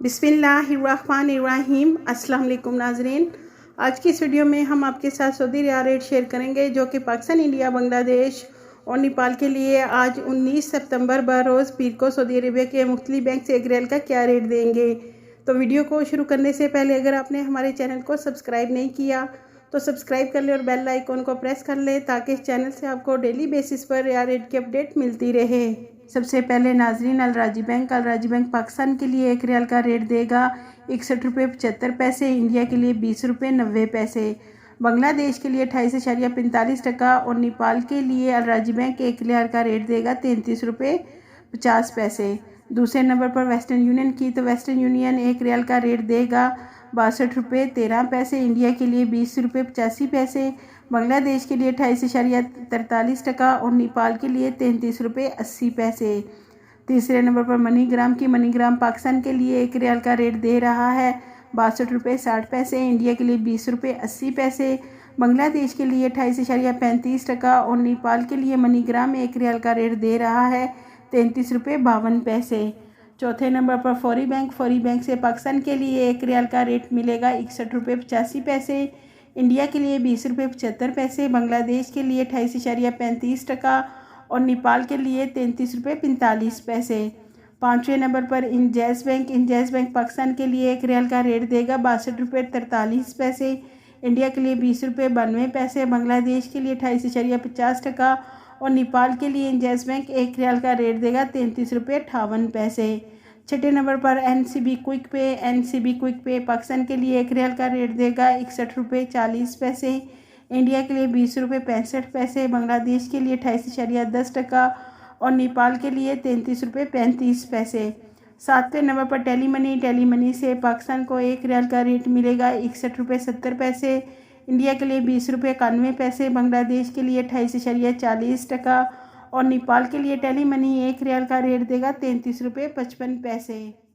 बिस्मिल्लाहिर्रहमानिर्रहीम। अस्सलाम वालेकुम नाजरीन, आज की इस वीडियो में हम आपके साथ सऊदी रियाल रेट शेयर करेंगे जो कि पाकिस्तान, इंडिया, बांग्लादेश और नेपाल के लिए आज 19 सितंबर बरोज़ पीर को सऊदी अरेबिया के मुख्तलिफ बैंक से एक रियाल का क्या रेट देंगे। तो वीडियो को शुरू करने से पहले अगर आपने हमारे चैनल को सब्सक्राइब नहीं किया तो सब्सक्राइब कर ले और बेल आइकॉन को प्रेस कर ले ताकि इस चैनल से आपको डेली बेसिस पर रियाल रेट की अपडेट मिलती रहे। सबसे पहले नाजरीन, अल राजी बैंक पाकिस्तान के लिए एक रियाल का रेट देगा 61 रुपये 75 पैसे, इंडिया के लिए 20 रुपये 90 पैसे, बांग्लादेश के लिए 28.45 टका और नेपाल के लिए अल राजी बैंक एक रियाल का रेट देगा 33 रुपये 50 पैसे। दूसरे नंबर पर वेस्टर्न यूनियन की, तो वेस्टर्न यूनियन एक रियाल का रेट देगा 62 रुपये 13 पैसे, इंडिया के लिए 20 रुपये 85 पैसे, बांग्लादेश के लिए 28.43 टका और नेपाल के लिए 33 रुपये 80 पैसे। तीसरे नंबर पर मनीग्राम पाकिस्तान के लिए एक रियाल का रेट दे रहा है 62 रुपये 60 पैसे, इंडिया के लिए 20 रुपये 80 पैसे, बांग्लादेश के लिए 28.35 टका और नेपाल के लिए मनीग्राम एक रियाल का रेट दे रहा है 33 रुपये 52 पैसे। चौथे नंबर पर फौरी बैंक से पाकिस्तान के लिए एक रियाल का रेट मिलेगा 61 रुपये 85 पैसे, इंडिया के लिए 20 रुपये 75 पैसे, बांग्लादेश के लिए 28.35 टका और नेपाल के लिए 33 रुपये 45 पैसे। पाँचवें नंबर पर इंजैज़ बैंक पाकिस्तान के लिए एक रियाल का रेट देगा 62 रुपये 43 पैसे, इंडिया के लिए 20 रुपये 92 पैसे, बांग्लादेश के लिए 28.50 टका और नेपाल के लिए इंजैज़ बैंक एक रियाल का रेट देगा 33 रुपये 58 पैसे। छठे नंबर पर एनसीबी क्विक पे पाकिस्तान के लिए एक रियाल का रेट देगा 61 रुपये 40 पैसे, इंडिया के लिए 20 रुपये 65 पैसे, बांग्लादेश के लिए 28.10 टका और नेपाल के लिए 33 रुपये 35 पैसे। सातवें नंबर पर टेली मनी से पाकिस्तान को एक रियाल का रेट मिलेगा 61 रुपये 70 पैसे, इंडिया के लिए 20 रुपये 91 पैसे, बांग्लादेश के लिए 28.40 टका और नेपाल के लिए टेली मनी एक रियाल का रेट देगा 33 रुपये 55 पैसे।